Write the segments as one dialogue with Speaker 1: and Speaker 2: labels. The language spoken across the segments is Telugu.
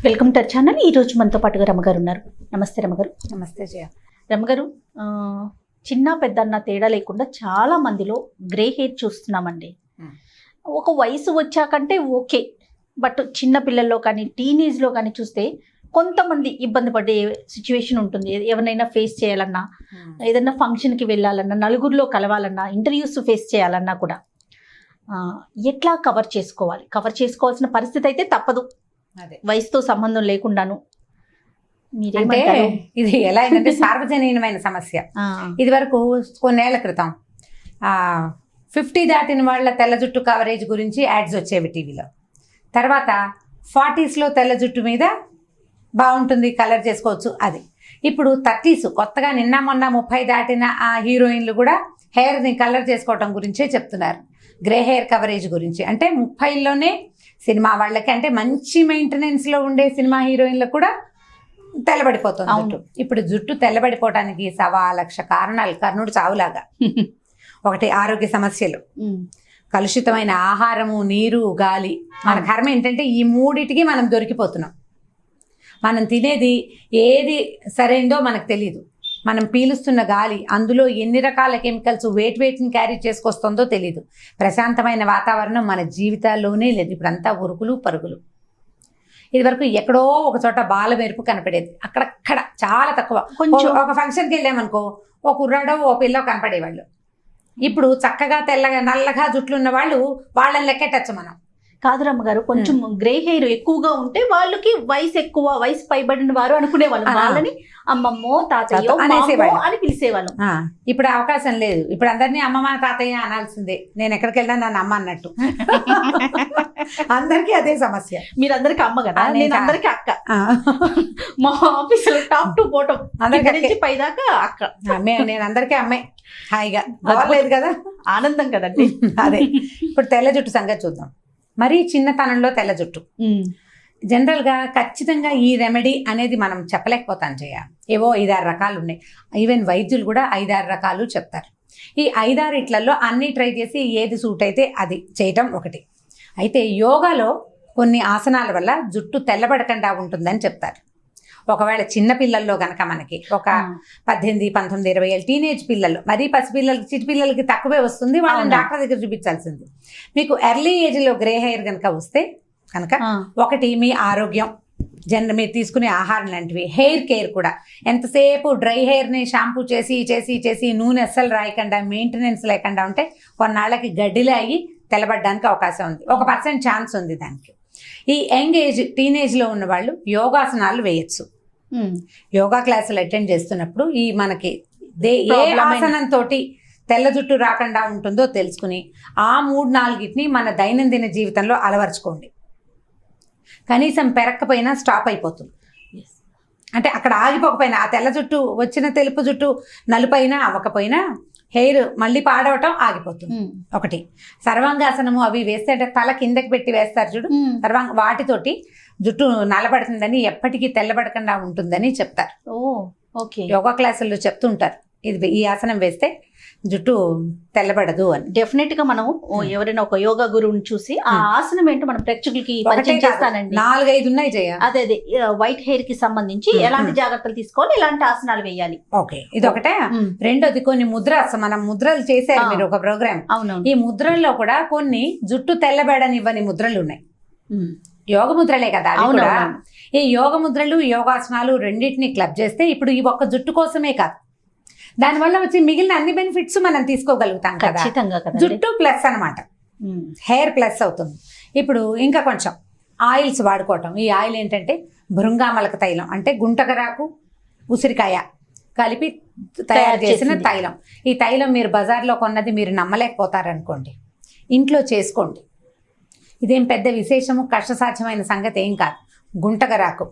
Speaker 1: Welcome to our channel. ఈ రోజు మనతో పాటుగా రమగారు ఉన్నారు. నమస్తే రమగారు.
Speaker 2: నమస్తే జయ.
Speaker 1: రమగారు, చిన్న పెద్ద అన్న తేడా లేకుండా చాలా మందిలో గ్రే హెయిర్ చూస్తున్నామండి. ఒక వయసు వచ్చాకంటే ఓకే, బట్ చిన్న పిల్లల్లో కానీ టీనేజ్లో కానీ చూస్తే కొంతమంది ఇబ్బంది పడే సిచ్యువేషన్ ఉంటుంది. ఎవరినైనా ఫేస్ చేయాలన్నా, ఏదైనా ఫంక్షన్కి వెళ్ళాలన్నా, నలుగురిలో కలవాలన్నా, ఇంటర్వ్యూస్ ఫేస్ చేయాలన్నా కూడా ఎట్లా కవర్ చేసుకోవాలి? కవర్ చేసుకోవాల్సిన పరిస్థితి అయితే తప్పదు, వయసుతో సంబంధం లేకుండాను.
Speaker 2: అంటే ఇది ఎలా అయిందంటే సార్వజనీనమైన సమస్య. ఇది వరకు కొన్నేళ్ల క్రితం 50 దాటిన వాళ్ళ తెల్ల జుట్టు కవరేజ్ గురించి యాడ్స్ వచ్చేవి టీవీలో. తర్వాత 40s తెల్ల జుట్టు మీద బాగుంటుంది, కలర్ చేసుకోవచ్చు అది. ఇప్పుడు 30s కొత్తగా నిన్న మొన్న 30 దాటిన ఆ హీరోయిన్లు కూడా హెయిర్ని కలర్ చేసుకోవటం గురించే చెప్తున్నారు. గ్రే హెయిర్ కవరేజ్ గురించి. అంటే 30లోనే సినిమా వాళ్ళకి, అంటే మంచి మెయింటెనెన్స్లో ఉండే సినిమా హీరోయిన్లకు కూడా తెల్లబడిపోతుంది జుట్టు. ఇప్పుడు జుట్టు తెల్లబడిపోవటానికి 1,00,000 కారణాలు, కర్ణుడు చావులాగా. ఒకటి ఆరోగ్య సమస్యలు, కలుషితమైన ఆహారము, నీరు, గాలి. మన కర్మ ఏంటంటే ఈ మూడిటికి మనం దొరికిపోతున్నాం. మనం తినేది ఏది సరైందో మనకు తెలియదు. మనం పీలుస్తున్న గాలి, అందులో ఎన్ని రకాల కెమికల్స్ వెయిట్ని క్యారీ చేసుకొస్తుందో తెలీదు. ప్రశాంతమైన వాతావరణం మన జీవితాల్లోనే లేదు. ఇప్పుడంతా ఉరుకులు పరుగులు. ఇది వరకు ఎక్కడో ఒక చోట బాల మెరుపు కనపడేది, అక్కడక్కడ చాలా తక్కువ. కొంచెం ఒక ఫంక్షన్కి వెళ్ళామనుకో, ఓ కుర్రాడో ఓ పిల్లో కనపడేవాళ్ళు. ఇప్పుడు చక్కగా తెల్లగా నల్లగా జుట్లున్న వాళ్ళు, వాళ్ళని లెక్కెట్టచ్చు మనం.
Speaker 1: కాదు రమ్మగారు, కొంచెం గ్రే హెయిర్ ఎక్కువగా ఉంటే వాళ్ళకి వయసు ఎక్కువ, వయసు పైబడిన వారు అనుకునేవాళ్ళు. వాళ్ళని అమ్మమ్మో తాతయ్యో అనేసేవాళ్ళు, అని పిలిచేవాళ్ళు.
Speaker 2: ఇప్పుడు అవకాశం లేదు. ఇప్పుడు అందరినీ అమ్మమ్మ తాతయ్య అనాల్సిందే. నేను ఎక్కడికి వెళ్ళినా నన్ను అమ్మ అన్నట్టు. అందరికీ అదే సమస్య.
Speaker 1: మీరు అందరికి అమ్మ కదా, నేను అందరికి అక్క. మా ఆఫీస్ లో టాప్ టు బాటం అందరికి పైదాకా అక్క.
Speaker 2: నేను అందరికీ అమ్మే. హాయిగా లేదు కదా,
Speaker 1: ఆనందం కదండి.
Speaker 2: అదే. ఇప్పుడు తెల్ల జుట్టు సంగతి చూద్దాం. మరీ చిన్నతనంలో తెల్ల జుట్టు జనరల్గా ఖచ్చితంగా ఈ రెమెడీ అనేది మనం చెప్పలేకపోతాం జయ. ఏవో 5-6 రకాలు ఉన్నాయి. ఈవెన్ వైద్యులు కూడా 5-6 రకాలు చెప్తారు. ఈ 5-6 అన్నీ ట్రై చేసి ఏది సూట్ అయితే అది చేయటం ఒకటి. అయితే యోగాలో కొన్ని ఆసనాల వల్ల జుట్టు తెల్లబడకుండా ఉంటుందని చెప్తారు. ఒకవేళ చిన్న పిల్లల్లో కనుక మనకి ఒక 18, 19, 20 ఏళ్ళు టీనేజ్ పిల్లలు, మరీ పసిపిల్లలకి చిటి పిల్లలకి తక్కువే వస్తుంది, వాళ్ళని డాక్టర్ దగ్గర చూపించాల్సింది. మీకు ఎర్లీ ఏజ్లో గ్రే హెయిర్ కనుక వస్తే కనుక ఒకటి మీ ఆరోగ్యం, మీరు తీసుకునే ఆహారం లాంటివి, హెయిర్ కేర్ కూడా. ఎంతసేపు డ్రై హెయిర్ని షాంపూ చేసి చేసి చేసి నూనె అస్సలు రాయకుండా, మెయింటెనెన్స్ లేకుండా ఉంటే కొన్నాళ్ళకి గడ్డిలో అయ్యి తెల్లబడడానికి అవకాశం ఉంది. 1% ఛాన్స్ ఉంది దానికి. ఈ యంగ్ ఏజ్ టీనేజ్లో ఉన్న వాళ్ళు యోగాసనాలు వేయచ్చు. యోగా క్లాసులు అటెండ్ చేస్తున్నప్పుడు ఈ మనకి ఏ ఆసనంతో తెల్ల జుట్టు రాకుండా ఉంటుందో తెలుసుకుని ఆ 3-4 మన దైనందిన జీవితంలో అలవర్చుకోండి. కనీసం పెరక్కపోయినా స్టాప్ అయిపోతుంది. అంటే అక్కడ ఆగిపోకపోయినా, ఆ తెల్ల జుట్టు వచ్చిన తెలుపు జుట్టు నలుపైనా అవ్వకపోయినా హెయిర్ మళ్ళీ పాడవటం ఆగిపోతుంది. ఒకటి సర్వాంగాసనము అవి వేస్తే, అంటే తల కిందకి పెట్టి వేస్తారు చూడు, వాటితోటి జుట్టు నల్లబడుతుందని, ఎప్పటికీ తెల్లబడకుండా ఉంటుందని చెప్తారు.
Speaker 1: ఓకే.
Speaker 2: యోగా క్లాసుల్లో చెప్తుంటారు, ఇది ఈ ఆసనం వేస్తే జుట్టు తెల్లబడదు అని.
Speaker 1: డెఫినెట్ గా మనం ఎవరైనా ఒక యోగా గురువుని చూసి ఆ ఆసనం ఏంటో మనం ప్రేక్షకులకి పరిచయం చేస్తానండి.
Speaker 2: 4-5 ఉన్నాయి జయ.
Speaker 1: అదే వైట్ హెయిర్ కి సంబంధించి ఎలాంటి జాగ్రత్తలు తీసుకోవాలి, ఎలాంటి ఆసనాలు వేయాలి.
Speaker 2: ఓకే, ఇది ఒకటే. రెండోది కొన్ని మనం ముద్రలు చేశారు మీరు ఒక ప్రోగ్రామ్.
Speaker 1: అవును.
Speaker 2: ఈ ముద్రల్లో కూడా కొన్ని జుట్టు తెల్లబడనివ్వని ముద్రలు ఉన్నాయి. యోగ ముద్రలే కదా అవి కూడా. ఈ యోగ ముద్రలు, యోగాసనాలు రెండింటిని క్లబ్ చేస్తే ఇప్పుడు ఈ ఒక్క జుట్టు కోసమే కాదు, దానివల్ల వచ్చి మిగిలిన అన్ని బెనిఫిట్స్ మనం తీసుకోగలుగుతాం కదా. జుట్టు ప్లస్ అనమాట, హెయిర్ ప్లస్ అవుతుంది. ఇప్పుడు ఇంకా కొంచెం ఆయిల్స్ వాడుకోవటం. ఈ ఆయిల్ ఏంటంటే భృంగామలక తైలం, అంటే గుంటకరాకు, ఉసిరికాయ కలిపి తయారు చేసిన తైలం. ఈ తైలం మీరు బజార్లో కొన్నది మీరు నమ్మలేకపోతారనుకోండి, ఇంట్లో చేసుకోండి. ఇదేం పెద్ద విశేషము, కష్టసాధ్యమైన సంగతి ఏం కాదు. గుంటకరాకు,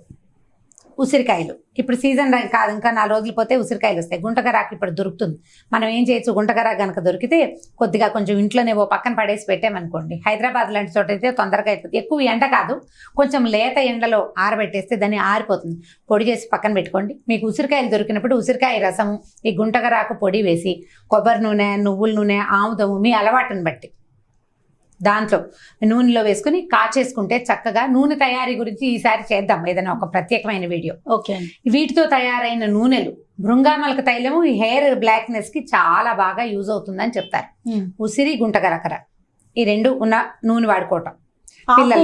Speaker 2: ఉసిరికాయలు ఇప్పుడు సీజన్ కాదు, ఇంకా 4 రోజులు పోతే ఉసిరికాయలు వస్తాయి. గుంటకరాకు ఇప్పుడు దొరుకుతుంది. మనం ఏం చేయొచ్చు, గుంటకరాకు కనుక దొరికితే కొద్దిగా కొంచెం ఇంట్లోనే ఓ పక్కన పడేసి పెట్టామనుకోండి, హైదరాబాద్ లాంటి చోట అయితే తొందరగా అయిపోతుంది. ఎక్కువ ఎండ కాదు, కొంచెం లేత ఎండలో ఆరబెట్టేస్తే దాన్ని ఆరిపోతుంది. పొడి చేసి పక్కన పెట్టుకోండి. మీకు ఉసిరికాయలు దొరికినప్పుడు ఉసిరికాయ రసము, ఈ గుంటకరాకు పొడి వేసి, కొబ్బరి నూనె, నువ్వుల నూనె, ఆముదము మీ అలవాటుని బట్టి దాంట్లో నూనెలో వేసుకుని కాచేసుకుంటే చక్కగా నూనె తయారీ గురించి ఈసారి చేద్దాం ఏదైనా ఒక ప్రత్యేకమైన వీడియో.
Speaker 1: ఓకే.
Speaker 2: వీటితో తయారైన నూనెలు భృంగామలక తైలము ఈ హెయిర్ బ్లాక్నెస్ కి చాలా బాగా యూజ్ అవుతుందని చెప్తారు. ఉసిరి గుంటగరకర ఈ రెండు ఉన్న నూనె వాడుకోవటం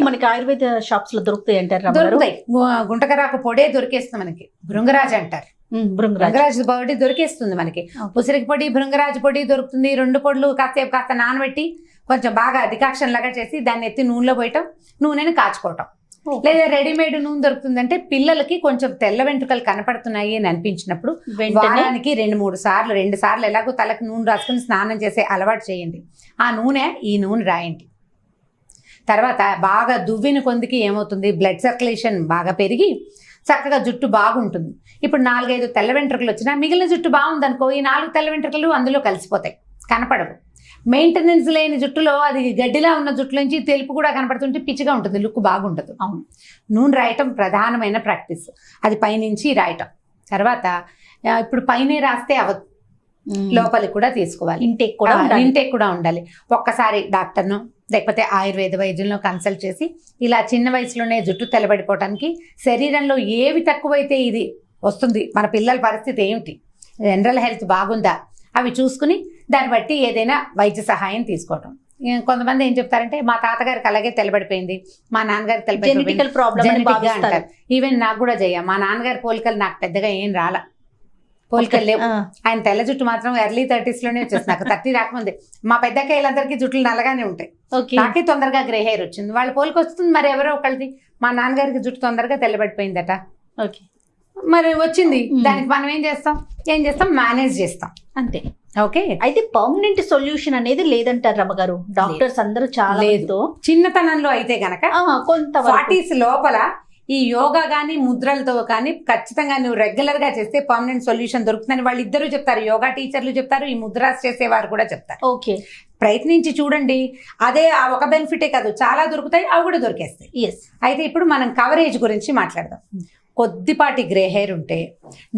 Speaker 1: మనకి ఆయుర్వేద షాప్స్ లో దొరుకుతాయి అంటారు.
Speaker 2: దొరుకుతాయి. గుంటగరాకు పొడే దొరికేస్తుంది మనకి, భృంగరాజు అంటారు. భృంగరాజు పొడి దొరికేస్తుంది మనకి. ఉసిరికి పొడి భృంగరాజు పొడి దొరుకుతుంది. 2 పొడులు కాస్త నానబెట్టి కొంచెం బాగా డికాక్షన్ లాగా చేసి దాన్ని ఎత్తి నూనెలో పోయటం, నూనెని కాచుకోవటం. లేదా రెడీమేడ్ నూనె దొరుకుతుందంటే పిల్లలకి కొంచెం తెల్ల వెంట్రుకలు కనపడుతున్నాయి అని అనిపించినప్పుడు వారానికి 2-3 సార్లు 2 సార్లు ఎలాగో తలకు నూనె రాసుకుని స్నానం చేసే అలవాటు చేయండి. ఆ నూనె ఈ నూనె రాయండి. తర్వాత బాగా దువ్విన కొందికి ఏమవుతుంది, బ్లడ్ సర్క్యులేషన్ బాగా పెరిగి చక్కగా జుట్టు బాగుంటుంది. ఇప్పుడు 4-5 తెల్ల వెంట్రుకలు వచ్చినా మిగిలిన జుట్టు బాగుందనుకో, ఈ 4 తెల్ల వెంట్రుకలు అందులో కలిసిపోతాయి, కనపడవు. మెయింటెనెన్స్ లేని జుట్టులో అది గడ్డిలా ఉన్న జుట్టు నుంచి తెలుపు కూడా కనపడుతుంటే పిచ్చిగా ఉంటుంది, లుక్ బాగుంటుంది. అవును, నూనె రాయటం ప్రధానమైన ప్రాక్టీస్. అది పైనుంచి రాయటం. తర్వాత ఇప్పుడు పైనే రాస్తే అవదు, లోపలికి కూడా తీసుకోవాలి. ఇంటేక్ కూడా ఉండాలి. ఒక్కసారి డాక్టర్ను లేకపోతే ఆయుర్వేద వైద్యులను కన్సల్ట్ చేసి ఇలా చిన్న వయసులోనే జుట్టు తెల్లబడిపోవటానికి శరీరంలో ఏవి తక్కువైతే ఇది వస్తుంది, మన పిల్లల పరిస్థితి ఏమిటి, జనరల్ హెల్త్ బాగుందా అవి చూసుకుని దాన్ని బట్టి ఏదైనా వైద్య సహాయం తీసుకోవటం. కొంతమంది ఏం చెప్తారంటే మా తాతగారికి అలాగే తెల్లబడిపోయింది, మా నాన్నగారికి తెల్లబడిపోయింది అంటారు. ఈవెన్ నాకు కూడా మా నాన్నగారి పోలికలు నాకు పెద్దగా ఏం రాలా, పోలికలు లేవు. ఆయన తెల్ల జుట్టు మాత్రం ఎర్లీ 30s లోనే వచ్చేసి నాకు 30 రాకముందే. మా పెద్దకాయలందరికీ జుట్లు నల్లగానే ఉంటాయి, నాకే తొందరగా గ్రే హెయిర్ వచ్చింది. వాళ్ళ పోలిక వస్తుంది, మరి ఎవరో ఒకళ్ళది మా నాన్నగారికి జుట్టు తొందరగా తెల్లబడిపోయిందట. మరి వచ్చింది, దానికి మనం ఏం చేస్తాం మేనేజ్ చేస్తాం అంతే. ఓకే, అయితే
Speaker 1: పర్మనెంట్ సొల్యూషన్ అనేది లేదంటారు రమ్మగారు. డాక్టర్స్ అందరూ చాలా లేదు.
Speaker 2: చిన్నతనంలో అయితే గనక కొంత 40s లోపల ఈ యోగా కానీ ముద్రలతో కానీ ఖచ్చితంగా నువ్వు రెగ్యులర్ గా చేస్తే పర్మనెంట్ సొల్యూషన్ దొరుకుతుందని వాళ్ళు ఇద్దరు చెప్తారు. యోగా టీచర్లు చెప్తారు, ఈ ముద్రాస్ చేసేవారు కూడా చెప్తారు.
Speaker 1: ఓకే,
Speaker 2: ప్రయత్నించి చూడండి. అదే ఆ ఒక బెనిఫిటే కాదు, చాలా దొరుకుతాయి, అవి కూడా దొరికేస్తాయి. అయితే ఇప్పుడు మనం కవరేజ్ గురించి మాట్లాడదాం. కొద్దిపాటి గ్రే హెయిర్ ఉంటే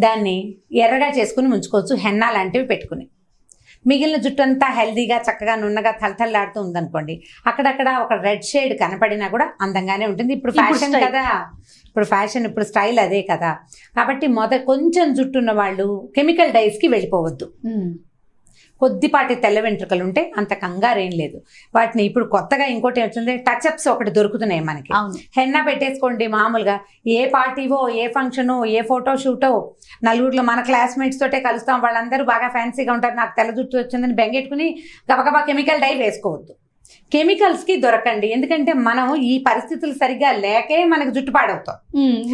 Speaker 2: దాన్ని ఎర్రగా చేసుకుని ఉంచుకోవచ్చు, హెన్నా లాంటివి పెట్టుకుని. మిగిలిన జుట్టు అంతా హెల్దీగా చక్కగా నున్నగా తలతల్లాడుతూ ఉందనుకోండి, అక్కడక్కడ ఒక రెడ్ షేడ్ కనపడినా కూడా అందంగానే ఉంటుంది. ఇప్పుడు ఫ్యాషన్ కదా, ఇప్పుడు స్టైల్ అదే కదా. కాబట్టి కొంచెం జుట్టు ఉన్న వాళ్ళు కెమికల్ డైస్కి వెళ్ళిపోవద్దు. కొద్దిపాటి తెల్ల వెంట్రుకలు ఉంటే అంత కంగారేం లేదు. వాటిని ఇప్పుడు కొత్తగా ఇంకోటి వచ్చింది, టచ్అప్స్ ఒకటి దొరుకుతున్నాయి మనకి. హెన్నా పెట్టేసుకోండి మామూలుగా. ఏ పార్టీవో, ఏ ఫంక్షనో, ఏ ఫోటో షూటో, నలుగురిలో మన క్లాస్మేట్స్ తోటే కలుస్తాం, వాళ్ళందరూ బాగా ఫ్యాన్సీగా ఉంటారు, నాకు తెల్ల జుట్టు వచ్చిందని బెంగెట్టుకుని గబగబా కెమికల్ డై వేసుకోవద్దు. కెమికల్స్కి దొరకండి. ఎందుకంటే మనం ఈ పరిస్థితులు సరిగ్గా లేకే మనకు జుట్టు పాడవుతాం,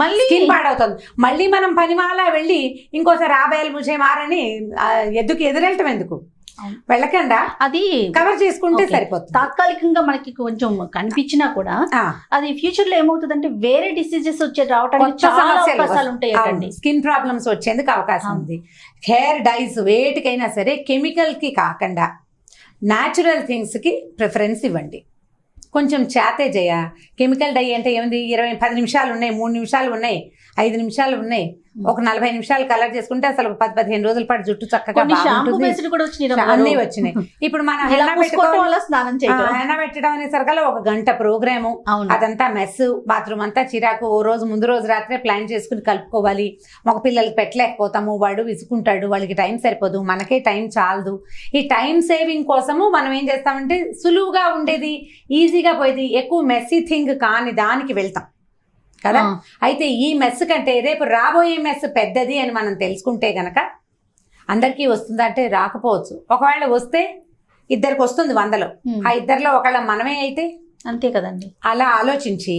Speaker 2: మళ్ళీ స్కిన్ పాడవుతుంది. మళ్ళీ మనం పనిమాలా వెళ్ళి ఇంకోసారి ఆబాయలు ముజే మారని ఎద్దుకు ఎదురెళ్ళటం ఎందుకు? వెళ్ళకుండా అది కవర్ చేసుకుంటే సరిపోతుంది.
Speaker 1: తాత్కాలికంగా మనకి కొంచెం కనిపించినా కూడా అది ఫ్యూచర్ లో ఏమవుతుందంటే వేరే డిసీజెస్ రావడానికి చాలా అవకాశాలు ఉంటాయి.
Speaker 2: స్కిన్ ప్రాబ్లమ్స్ వచ్చేందుకు అవకాశం ఉంది. హెయిర్ డైస్ వేటికైనా సరే కెమికల్ కి కాకుండా న్యాచురల్ థింగ్స్కి ప్రిఫరెన్స్ ఇవ్వండి. కొంచెం చేతే చేయ. కెమికల్ డై అంటే ఏముంది, 10 నిమిషాలు ఉన్నాయి, 3 నిమిషాలు ఉన్నాయి, 5 నిమిషాలు ఉన్నాయి, ఒక 40 నిమిషాలు కలర్ చేసుకుంటే అసలు 10-15 రోజుల పాటు జుట్టు చక్కగా అన్నీ వచ్చినాయి. ఇప్పుడు మనం హెన్నా పెట్టడం అనే సరికల్లా 1 గంట ప్రోగ్రాము, అదంతా మెస్, బాత్రూమ్ అంతా చిరాకు. ఓ రోజు ముందు రోజు రాత్రే ప్లాన్ చేసుకుని కలుపుకోవాలి. మగ పిల్లలకి పెట్టలేకపోతాము, వాడు విసుకుంటాడు, వాళ్ళకి టైం సరిపోదు, మనకే టైం చాలదు. ఈ టైం సేవింగ్ కోసము మనం ఏం చేస్తామంటే సులువుగా ఉండేది, ఈజీగా పోయేది, ఎక్కువ మెస్సీ థింగ్ కాని దానికి వెళ్తాం కదా. అయితే ఈ మెస్ కంటే రేపు రాబోయే మెస్ పెద్దది అని మనం తెలుసుకుంటే గనక అందరికీ వస్తుందా అంటే రాకపోవచ్చు. ఒకవేళ వస్తే ఇద్దరికి వస్తుంది 100లో, ఆ ఇద్దరిలో ఒకళ్ళ మనమే అయితే
Speaker 1: అంతే కదండి.
Speaker 2: అలా ఆలోచించి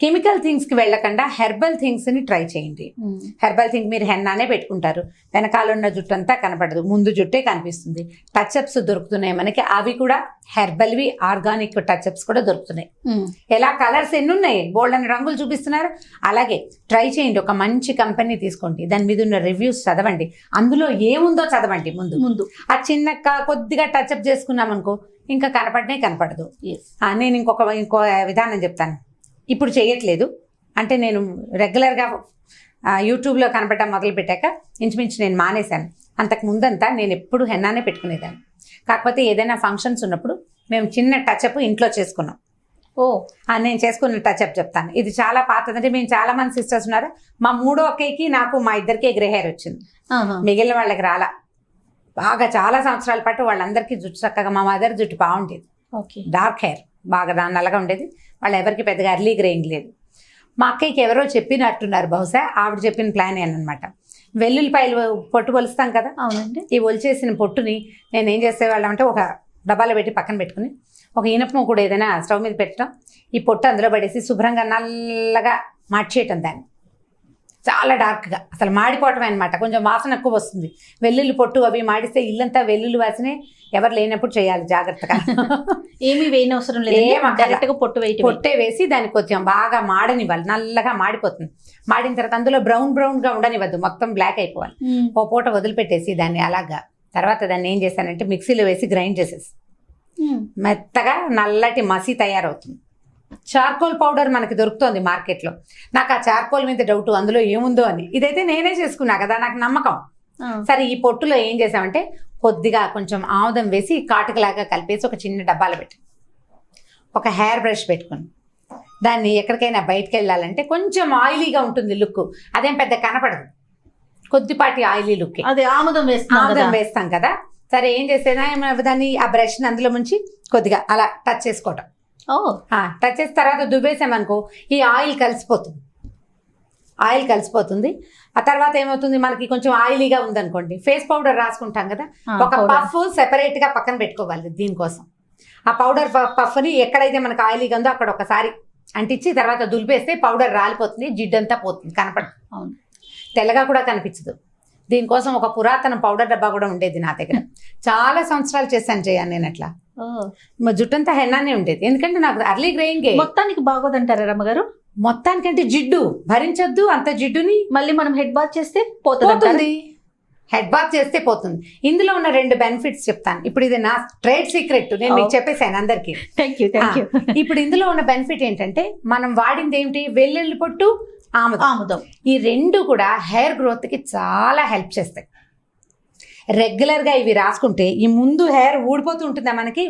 Speaker 2: కెమికల్ థింగ్స్కి వెళ్ళకుండా హెర్బల్ థింగ్స్ని ట్రై చేయండి. హెర్బల్ థింగ్ మీరు హెన్నానే పెట్టుకుంటారు, వెనకాల ఉన్న జుట్టు అంతా కనపడదు, ముందు జుట్టే కనిపిస్తుంది. టచ్అప్స్ దొరుకుతున్నాయి మనకి, అవి కూడా హెర్బల్వి, ఆర్గానిక్ టచ్అప్స్ కూడా దొరుకుతున్నాయి. ఎలా కలర్స్ ఎన్ని ఉన్నాయి, బోల్డ్ అని రంగులు చూపిస్తున్నారు. అలాగే ట్రై చేయండి, ఒక మంచి కంపెనీ తీసుకోండి, దాని మీద ఉన్న రివ్యూస్ చదవండి, అందులో ఏముందో చదవండి ముందు. ఆ చిన్న కొద్దిగా టచ్అప్ చేసుకున్నాం అనుకో ఇంకా కనపడదు. నేను ఇంకో విధానం చెప్తాను. ఇప్పుడు చేయట్లేదు అంటే నేను రెగ్యులర్గా యూట్యూబ్లో కనపడటం మొదలుపెట్టాక ఇంచుమించు నేను మానేశాను. అంతకు ముందంతా నేను ఎప్పుడు హెన్నానే పెట్టుకునేదాన్ని. కాకపోతే ఏదైనా ఫంక్షన్స్ ఉన్నప్పుడు మేము చిన్న టచ్అప్ ఇంట్లో చేసుకున్నాం. నేను చేసుకున్న టచ్అప్ చెప్తాను. ఇది చాలా పాతది. అంటే మేము చాలా మంది సిస్టర్స్ ఉన్నారు. మా మూడో అక్కయ్యకి నాకు మా ఇద్దరికే గ్రే హెయిర్ వచ్చింది, మిగిలిన వాళ్ళకి రాలా. బాగా చాలా సంవత్సరాల పాటు వాళ్ళందరికీ జుట్టు చక్కగా, మా మదర్ జుట్టు బాగుండేది, డార్క్ హెయిర్ బాగా నల్లగా ఉండేది. వాళ్ళు ఎవరికి పెద్దగా ఎర్లీ గ్రేయింగ్ లేదు. మా అక్కయ్యకి ఎవరో చెప్పినట్టున్నారు, బహుశా ఆవిడ చెప్పిన ప్లాన్ ఏనమాట. వెల్లుల్లిపాయలు పొట్టు ఒలుస్తాం కదా,
Speaker 1: అవునండి.
Speaker 2: ఈ ఒలిచేసిన పొట్టుని నేను ఏం చేసేవాళ్ళం అంటే ఒక డబ్బాలో పెట్టి పక్కన పెట్టుకుని ఒక ఇనప కూడా ఏదైనా స్టవ్ మీద పెట్టడం, ఈ పొట్టు అందులో పడేసి శుభ్రంగా నల్లగా మార్చేయటం దాన్ని, చాలా డార్క్గా, అసలు మాడిపోవటం అనమాట. కొంచెం వాసన ఎక్కువ వస్తుంది. వెల్లుల్లి పొట్టు అవి మాడిస్తే ఇల్లంతా వెల్లుల్లి వాసనే. ఎవరు లేనప్పుడు చేయాలి జాగ్రత్తగా.
Speaker 1: ఏమీ వేయనవసరం లేదు, డైరెక్ట్గా
Speaker 2: పొట్టే వేసి దానికి కొంచెం బాగా మాడనివ్వాలి, నల్లగా మాడిపోతుంది. మాడిన తర్వాత అందులో బ్రౌన్గా ఉండనివ్వద్దు, మొత్తం బ్లాక్ అయిపోవాలి. ఓ పూట వదిలిపెట్టేసి దాన్ని అలాగా. తర్వాత దాన్ని ఏం చేశానంటే మిక్సీలో వేసి గ్రైండ్ చేసేసి మెత్తగా నల్లటి మసి తయారవుతుంది. చార్కోల్ పౌడర్ మనకి దొరుకుతుంది మార్కెట్లో. నాకు ఆ చార్కోల్ మీద డౌట్, అందులో ఏముందో అని. ఇదైతే నేనే చేసుకున్నా కదా, నాకు నమ్మకం. సరే, ఈ పొట్టులో ఏం చేసామంటే కొద్దిగా కొంచెం ఆముదం వేసి కాటుకలాగా కలిపేసి ఒక చిన్న డబ్బాలో పెట్టి ఒక హెయిర్ బ్రష్ పెట్టుకుని దాన్ని ఎక్కడికైనా బయటకు వెళ్ళాలంటే కొంచెం ఆయిలీగా ఉంటుంది లుక్, అదేం పెద్ద కనపడదు, కొద్దిపాటి ఆయిలీ లుక్.
Speaker 1: అదే ఆముదం
Speaker 2: వేస్తాం కదా. సరే, ఏం చేసేదా దాన్ని ఆ బ్రష్ని అందులో ముంచి కొద్దిగా అలా టచ్ చేసుకోవటం. టచ్ చేసిన తర్వాత దువ్వేసామనుకో ఈ ఆయిల్ కలిసిపోతుంది. ఆ తర్వాత ఏమవుతుంది, మనకి కొంచెం ఆయిలీగా ఉందనుకోండి, ఫేస్ పౌడర్ రాసుకుంటాం కదా, ఒక పఫ్ సెపరేట్ గా పక్కన పెట్టుకోవాలి దీనికోసం. ఆ పౌడర్ పఫ్ని ఎక్కడైతే మనకు ఆయిలీగా ఉందో అక్కడ ఒకసారి అంటించి తర్వాత దులిపేస్తే పౌడర్ రాలిపోతుంది, జిడ్డంతా పోతుంది, కనపడదు, తెల్లగా కూడా కనిపించదు. దీనికోసం ఒక పురాతన పౌడర్ డబ్బా కూడా ఉండేది నా దగ్గర. చాలా సంవత్సరాలు చేశాను చేయను నేను అట్లా. మా జుట్టంతా హెన్నానే ఉండేది, ఎందుకంటే నాకు అర్లీ గ్రేయింగ్.
Speaker 1: మొత్తానికి బాగోదంటారా రమ్మగారు?
Speaker 2: మొత్తానికంటే జిడ్డు భరించొద్దు, అంత జిడ్డుని
Speaker 1: మళ్ళీ మనం హెడ్ బాత్ చేస్తే పోతుంది.
Speaker 2: హెడ్ బాత్ చేస్తే పోతుంది. ఇందులో ఉన్న 2 బెనిఫిట్స్ చెప్తాను. ఇప్పుడు ఇది నా ట్రేడ్ సీక్రెట్, నేను మీకు చెప్పేసాను అందరికి. ఇప్పుడు ఇందులో ఉన్న బెనిఫిట్ ఏంటంటే మనం వాడింది ఏమిటి, వెల్లుల్లి పొట్టు, ఆముదం. ఈ 2 కూడా హెయిర్ గ్రోత్కి చాలా హెల్ప్ చేస్తాయి. రెగ్యులర్గా ఇవి రాసుకుంటే ఈ ముందు హెయిర్ ఊడిపోతూ ఉంటుందా మనకి,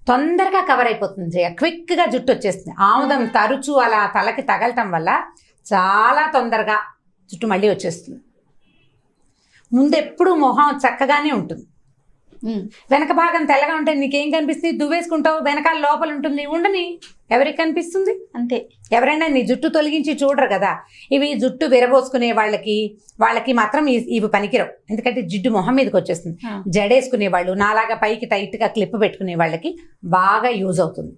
Speaker 2: తొందరగా కవర్ అయిపోతుంది, క్విక్గా జుట్టు వచ్చేస్తుంది. ఆముదం తరచు అలా తలకి తగలటం వల్ల చాలా తొందరగా జుట్టు మళ్ళీ వచ్చేస్తుంది. ముందెప్పుడు మొహం చక్కగానే ఉంటుంది, వెనక భాగం తెల్లగా ఉంటే నీకేం కనిపిస్తుంది, దువ్వేసుకుంటావు, వెనకాల లోపల ఉంటుంది, ఉండని ఎవరికి కనిపిస్తుంది
Speaker 1: అంతే.
Speaker 2: ఎవరైనా నీ జుట్టు తొలగించి చూడరు కదా. ఇవి జుట్టు విరబోసుకునే వాళ్ళకి మాత్రం ఇవి పనికిరావు, ఎందుకంటే జిడ్డు మొహం మీదకి వచ్చేస్తుంది. జడేసుకునే వాళ్ళు, నాలాగా పైకి టైట్గా క్లిప్ పెట్టుకునే వాళ్ళకి బాగా యూజ్ అవుతుంది.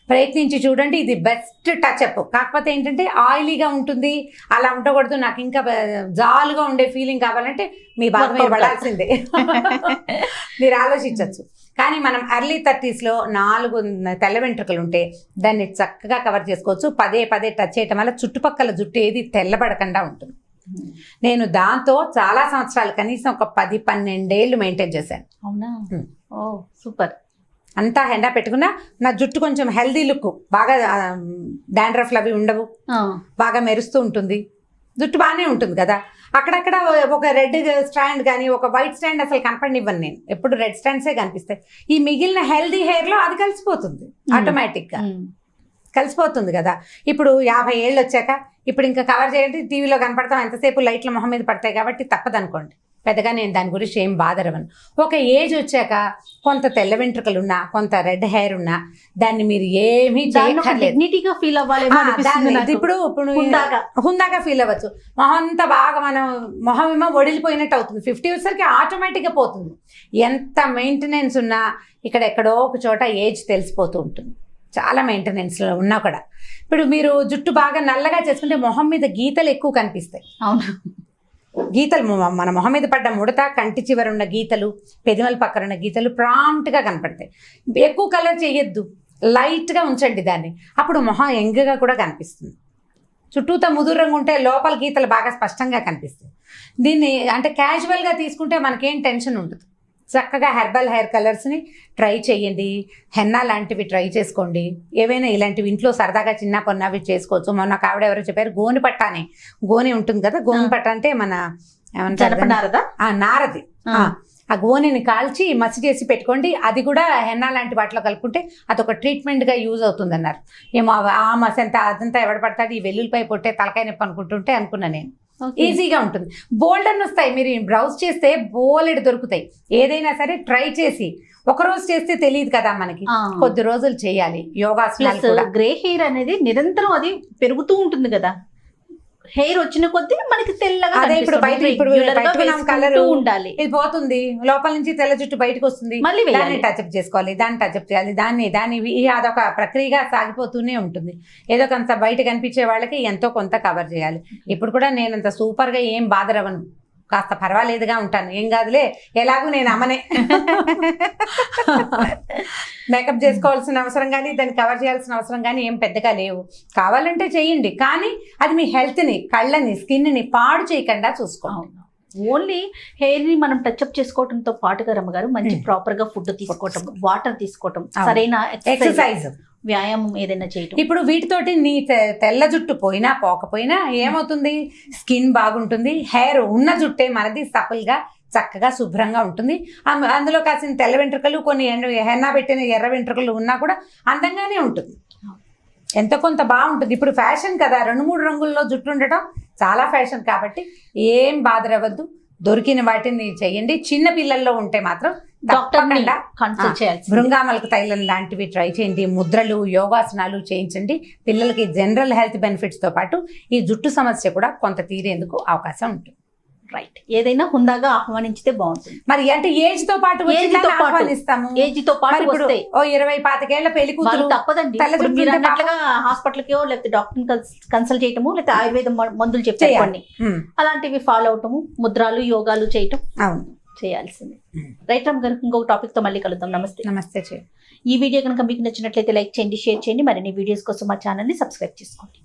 Speaker 2: ప్రయత్నించి చూడండి, ఇది బెస్ట్ టచ్అప్. కాకపోతే ఏంటంటే ఆయిలీగా ఉంటుంది, అలా ఉండకూడదు, నాకు ఇంకా జాలుగా ఉండే ఫీలింగ్ కావాలంటే మీ బాగా మీరు పడాల్సిందే. మీరు ఆలోచించవచ్చు. కానీ మనం ఎర్లీ 30sలో 4 తెల్ల వెంట్రుకలు ఉంటే దాన్ని చక్కగా కవర్ చేసుకోవచ్చు. పదే టచ్ చేయటం వల్ల చుట్టుపక్కల జుట్టు ఏది తెల్లబడకుండా ఉంటుంది. నేను దాంతో చాలా సంవత్సరాలు, కనీసం ఒక 10-12 ఏళ్ళు మెయింటైన్ చేశాను.
Speaker 1: అవునా? ఓ సూపర్.
Speaker 2: అంతా హెండా పెట్టుకున్నా నా జుట్టు కొంచెం హెల్దీ లుక్, బాగా డాండ్రఫ్లు అవి ఉండవు, బాగా మెరుస్తూ ఉంటుంది, జుట్టు బాగానే ఉంటుంది కదా. అక్కడక్కడ ఒక రెడ్ స్టాండ్ కానీ ఒక వైట్ స్టాండ్ అసలు కనపడనివ్వను నేను, ఎప్పుడు రెడ్ స్టాండ్సే కనిపిస్తాయి. ఈ మిగిలిన హెల్దీ హెయిర్లో అది కలిసిపోతుంది, ఆటోమేటిక్గా కలిసిపోతుంది కదా. ఇప్పుడు 50 ఏళ్ళు వచ్చాక ఇప్పుడు ఇంకా కవర్ చేయండి, టీవీలో కనపడతాం, ఎంతసేపు లైట్ల మొహం మీద పడతాయి కాబట్టి తప్పదనుకోండి, పెద్దగా నేను దాని గురించి ఏం బాధరవను. ఒక ఏజ్ వచ్చాక కొంత తెల్ల వెంట్రుకలు ఉన్నా, కొంత రెడ్ హెయిర్ ఉన్నా దాన్ని మీరు ఏమీ
Speaker 1: డిగ్నిటీగా ఫీల్ అవ్వాలి.
Speaker 2: ఇప్పుడు హుందాగా ఫీల్ అవ్వచ్చు. మొహం అంతా బాగా మొహం ఏమో ఒడిలిపోయినట్టు అవుతుంది. 50 వచ్చేసరికి ఆటోమేటిక్గా పోతుంది. ఎంత మెయింటెనెన్స్ ఉన్నా ఇక్కడ ఎక్కడో ఒక చోట ఏజ్ తెలిసిపోతూ ఉంటుంది, చాలా మెయింటెనెన్స్లో ఉన్నా కూడా. ఇప్పుడు మీరు జుట్టు బాగా నల్లగా చేసుకుంటే మొహం మీద గీతలు ఎక్కువ కనిపిస్తాయి.
Speaker 1: అవును,
Speaker 2: గీతలు మన మొహం మీద పడ్డ ముడత, కంటి చివర ఉన్న గీతలు, పెదిమల పక్కన ఉన్న గీతలు ప్రాంప్ట్గా కనపడతాయి. ఎక్కువ కలర్ చేయొద్దు, లైట్గా ఉంచండి దాన్ని, అప్పుడు మొహం యంగ్గా కూడా కనిపిస్తుంది. చుట్టూతో ముదురు రంగు ఉంటే లోపల గీతలు బాగా స్పష్టంగా కనిపిస్తాయి. దీన్ని అంటే క్యాజువల్గా తీసుకుంటే మనకేం టెన్షన్ ఉండదు. చక్కగా హెర్బల్ హెయిర్ కలర్స్ని ట్రై చేయండి, హెన్నా లాంటివి ట్రై చేసుకోండి, ఏవైనా ఇలాంటివి ఇంట్లో సరదాగా చిన్న కొన్నవి చేసుకోవచ్చు. మొన్న ఆవిడ ఎవరో చెప్పారు, గోని పట్ట అని, గోని ఉంటుంది కదా, గోని పట్ట అంటే మన
Speaker 1: నారది,
Speaker 2: ఆ గోనెని కాల్చి మసి చేసి పెట్టుకోండి. అది కూడా హెన్నా లాంటి వాటిలో కలుపుకుంటే అదొక ట్రీట్మెంట్గా యూజ్ అవుతుంది అన్నారు. ఏమో ఆ మసి అంతా అదంతా ఎవడ పడతాడు, ఈ వెల్లుల్లిపై పొట్టే తలకాయ నొప్పి అనుకుంటుంటే అనుకున్నా నేను. ఈజీగా ఉంటుంది. బోల్డన్ వస్తాయి, మీరు బ్రౌజ్ చేస్తే బోలెడు దొరుకుతాయి. ఏదైనా సరే ట్రై చేసి, ఒక రోజు చేస్తే తెలియదు కదా మనకి, కొద్ది రోజులు చేయాలి. యోగాసనాలు కూడా.
Speaker 1: గ్రే హెయిర్ అనేది నిరంతరం అది పెరుగుతూ ఉంటుంది కదా, హెయిర్ వచ్చిన కొద్దీ మనకి తెల్లగా
Speaker 2: అదే ఇప్పుడు బయట కలర్
Speaker 1: ఉండాలి,
Speaker 2: ఇది పోతుంది, లోపల నుంచి తెల్ల జుట్టు బయటకు వస్తుంది,
Speaker 1: మళ్ళీ
Speaker 2: దాన్ని టచ్అప్ చేసుకోవాలి, దాన్ని టచ్అప్ చేయాలి, దాన్ని అదొక ప్రక్రియగా సాగిపోతూనే ఉంటుంది. ఏదో కొంత బయట కనిపించే వాళ్ళకి ఎంతో కొంత కవర్ చేయాలి. ఇప్పుడు కూడా నేను అంత సూపర్ గా ఏం బాధరవను, కాస్త పర్వాలేదుగా ఉంటాను. ఏం కాదులే, ఎలాగూ నేను అమ్మనే. మేకప్ చేసుకోవాల్సిన అవసరం కానీ దాన్ని కవర్ చేయాల్సిన అవసరం కానీ ఏం పెద్దగా లేవు. కావాలంటే చేయండి, కానీ అది మీ హెల్త్ని, కళ్ళని, స్కిన్ని పాడు చేయకుండా చూసుకోండి.
Speaker 1: ఓన్లీ హెయిర్ ని మనం టచ్అప్ చేసుకోవడంతో పాటుగా రమ్మగారు మంచి ప్రాపర్ గా ఫుడ్ తీసుకోవటం, వాటర్ తీసుకోవటం, సరైన
Speaker 2: ఎక్సర్సైజ్,
Speaker 1: వ్యాయామం ఏదైనా చేయటం.
Speaker 2: ఇప్పుడు వీటితోటి నీ తెల్ల జుట్టు పోయినా పోకపోయినా ఏమవుతుంది, స్కిన్ బాగుంటుంది. హెయిర్ ఉన్న జుట్టే మనది సపుల్గా చక్కగా శుభ్రంగా ఉంటుంది. అందులో కాసిన తెల్ల వెంట్రుకలు, కొన్ని హెన్నా పెట్టిన ఎర్ర వెంట్రుకలు ఉన్నా కూడా అందంగానే ఉంటుంది. ఎంత కొంత బాగుంటుంది. ఇప్పుడు ఫ్యాషన్ కదా, 2-3 రంగుల్లో జుట్టు ఉండటం చాలా ఫ్యాషన్. కాబట్టి ఏం బాధరవద్దు, దొరికిన వాటిని చేయండి. చిన్న పిల్లల్లో ఉంటే మాత్రం తప్పకుండా
Speaker 1: కన్సల్ట్ చేయాలి.
Speaker 2: భృంగామలకు తైలం లాంటివి ట్రై చేయండి. ముద్రలు, యోగాసనాలు చేయించండి. పిల్లలకి జనరల్ హెల్త్ బెనిఫిట్స్తో పాటు ఈ జుట్టు సమస్య కూడా కొంత తీరేందుకు అవకాశం ఉంటుంది.
Speaker 1: రైట్, ఏదైనా హుందాగా ఆహ్వానించితే బాగుంటుంది.
Speaker 2: మరి అంటే ఏజ్ తో పాటు ఆహ్వానిస్తాము.
Speaker 1: ఏజ్ తో పాటు
Speaker 2: ఓ 20-25 పెళ్లి కూతురు
Speaker 1: తప్పదండి. మీరు అన్నట్లుగా హాస్పిటల్కో లేకపోతే డాక్టర్ కన్సల్ట్ చేయటము, లేకపోతే ఆయుర్వేదం మందులు చెప్పేయండి, అలాంటివి ఫాలో అవటము, ముద్రాలు, యోగాలు చేయటం చేయాల్సింది. రైట్ రామ్ గారు, ఇంకొక టాపిక్ తో మళ్ళీ కలుద్దాం. నమస్తే.
Speaker 2: నమస్తే.
Speaker 1: ఈ వీడియో కనుక మీకు నచ్చినట్లయితే లైక్ చేయండి, షేర్ చేయండి. మరిన్ని వీడియోస్ కోసం మా ఛానల్ ని సబ్స్క్రైబ్ చేసుకోండి.